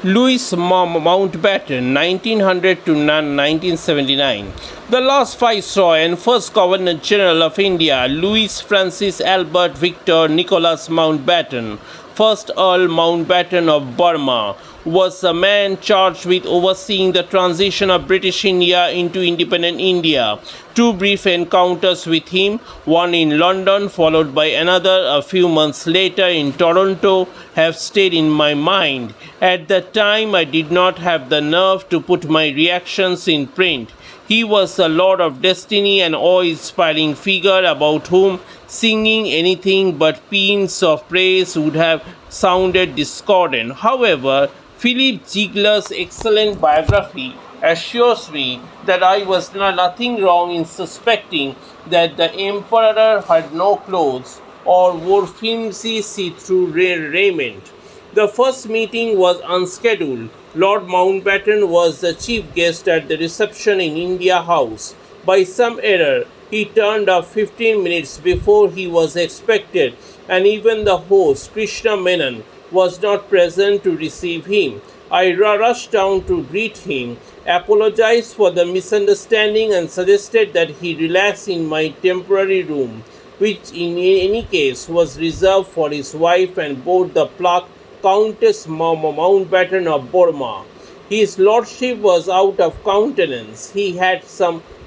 Mountbatten, 1900 to 1979. The last Viceroy and first Governor General of India, Louis Francis Albert Victor Nicholas Mountbatten, first Earl Mountbatten of Burma, was the man charged with overseeing the transition of British India into independent India. Two brief encounters with him, one in London followed by another a few months later in Toronto, have stayed in my mind. At the time, I did not have the nerve to put my reactions in print. He was the Lord of Destiny, an awe-inspiring figure about whom singing anything but paeans of praise would have sounded discordant. However, Philip Ziegler's excellent biography assures me that I was nothing wrong in suspecting that the emperor had no clothes or wore flimsy see-through raiment. The first meeting was unscheduled. Lord Mountbatten was the chief guest at the reception in India House. By some error, he turned up 15 minutes before he was expected, and even the host, Krishna Menon, was not present to receive him. I rushed down to greet him, apologized for the misunderstanding, and suggested that he relax in my temporary room, which in any case was reserved for his wife and bore the plaque Countess Mountbatten of Burma. His lordship was out of countenance. He had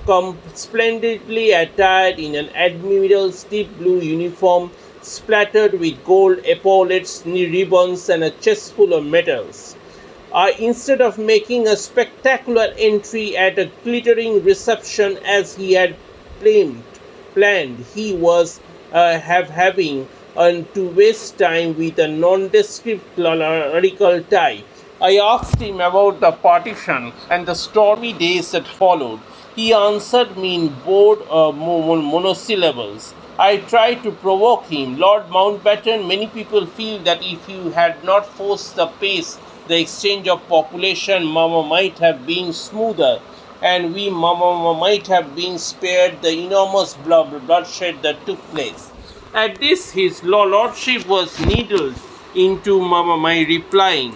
come splendidly attired in an admiral's deep blue uniform, splattered with gold epaulets, ribbons, and a chestful of medals. Instead of making a spectacular entry at a glittering reception as he had planned, he was having to waste time with a nondescript clerical tie. I asked him about the partition and the stormy days that followed. He answered me in bored monosyllables. I tried to provoke him. Lord Mountbatten, many people feel that if you had not forced the pace, the exchange of population might have been smoother, and we might have been spared the enormous bloodshed that took place. At this, his lordship was needled into my replying.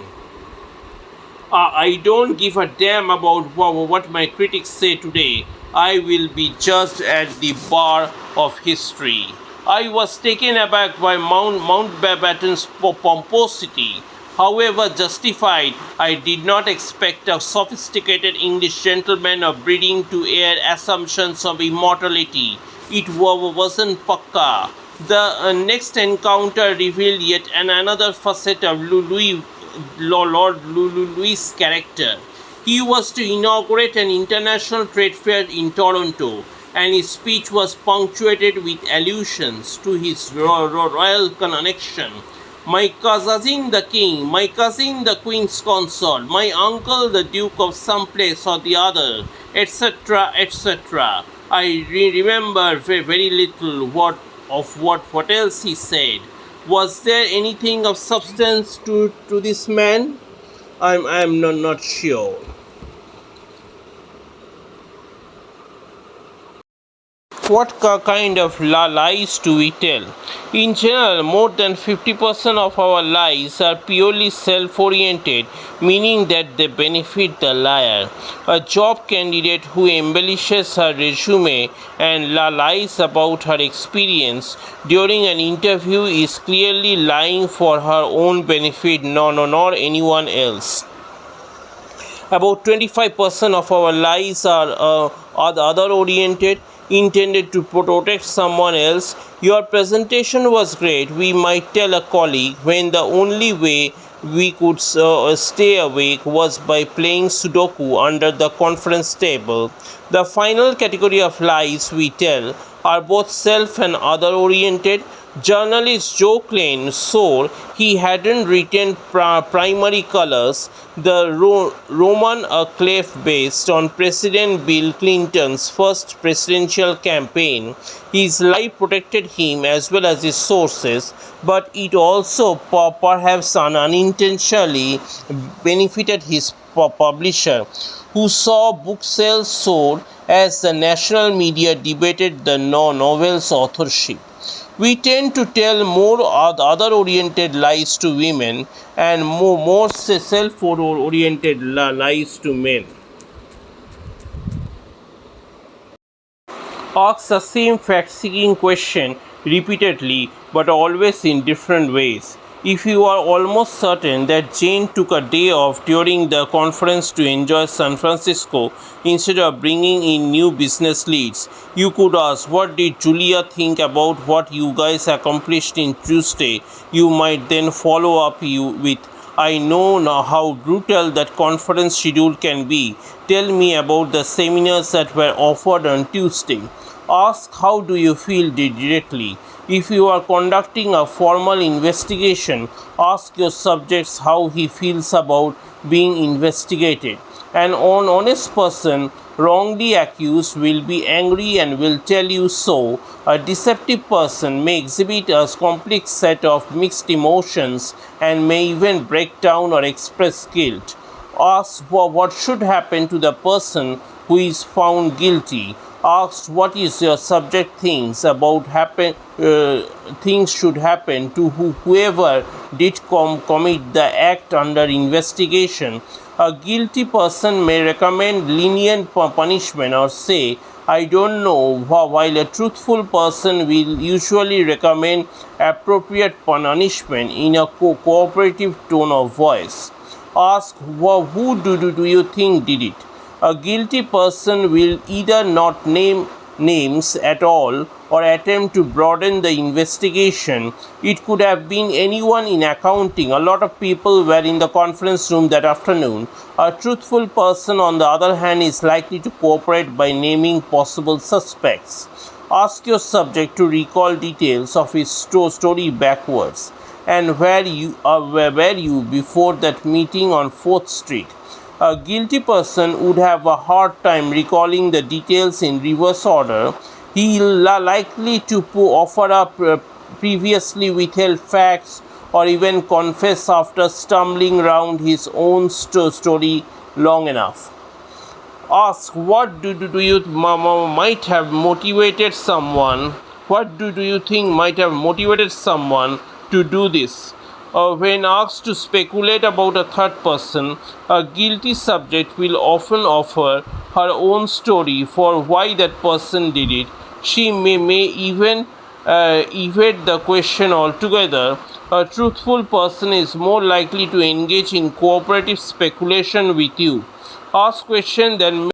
I don't give a damn about what my critics say today. I will be judged at the bar of history. I was taken aback by Mountbatten's pomposity. However justified, I did not expect a sophisticated English gentleman of breeding to air assumptions of immortality. It wasn't pakka. The next encounter revealed yet another facet of Lord Louis' character. He was to inaugurate an international trade fair in Toronto, and his speech was punctuated with allusions to his royal connection. My cousin the king, my cousin the queen's consort, my uncle the duke of some place or the other, etc., etc. I remember very little what else he said. Was there anything of substance to this man? I'm not sure. What kind of lies do we tell? In general, more than 50% of our lies are purely self-oriented, meaning that they benefit the liar. A job candidate who embellishes her resume and lies about her experience during an interview is clearly lying for her own benefit, nor anyone else. About 25% of our lies are other-oriented, intended to protect someone else. Your presentation was great, we might tell a colleague, when the only way we could stay awake was by playing Sudoku under the conference table. The final category of lies we tell are both self and other-oriented. Journalist Joe Klein swore he hadn't written primary colors, the Roman clef based on President Bill Clinton's first presidential campaign. His lie protected him as well as his sources, but it also perhaps unintentionally benefited his publisher, who saw book sales soar as the national media debated the novel's authorship. We tend to tell more other-oriented lies to women and more self-oriented lies to men. Ask the same fact-seeking question repeatedly but always in different ways. If you are almost certain that Jane took a day off during the conference to enjoy San Francisco instead of bringing in new business leads, you could ask, what did Julia think about what you guys accomplished in Tuesday? You might then follow up with, I know now how brutal that conference schedule can be. Tell me about the seminars that were offered on Tuesday. Ask how do you feel directly. If you are conducting a formal investigation, ask your subjects how he feels about being investigated. An honest person wrongly accused will be angry and will tell you so. A deceptive person may exhibit a complex set of mixed emotions and may even break down or express guilt. Ask what should happen to the person who is found guilty. Ask what is your subject thinks about things should happen to whoever did commit the act under investigation. A guilty person may recommend lenient punishment or say, I don't know, while a truthful person will usually recommend appropriate punishment in a cooperative tone of voice. Ask who do you think did it. A guilty person will either not name names at all or attempt to broaden the investigation. It could have been anyone in accounting. A lot of people were in the conference room that afternoon. A truthful person, on the other hand, is likely to cooperate by naming possible suspects. Ask your subject to recall details of his story backwards and where were you before that meeting on 4th Street. A guilty person would have a hard time recalling the details in reverse order. He is likely to offer up previously withheld facts or even confess after stumbling around his own story long enough. Ask what do you might have motivated someone. What do you think might have motivated someone to do this? When asked to speculate about a third person, a guilty subject will often offer her own story for why that person did it. She may even evade the question altogether. A truthful person is more likely to engage in cooperative speculation with you. Ask questions that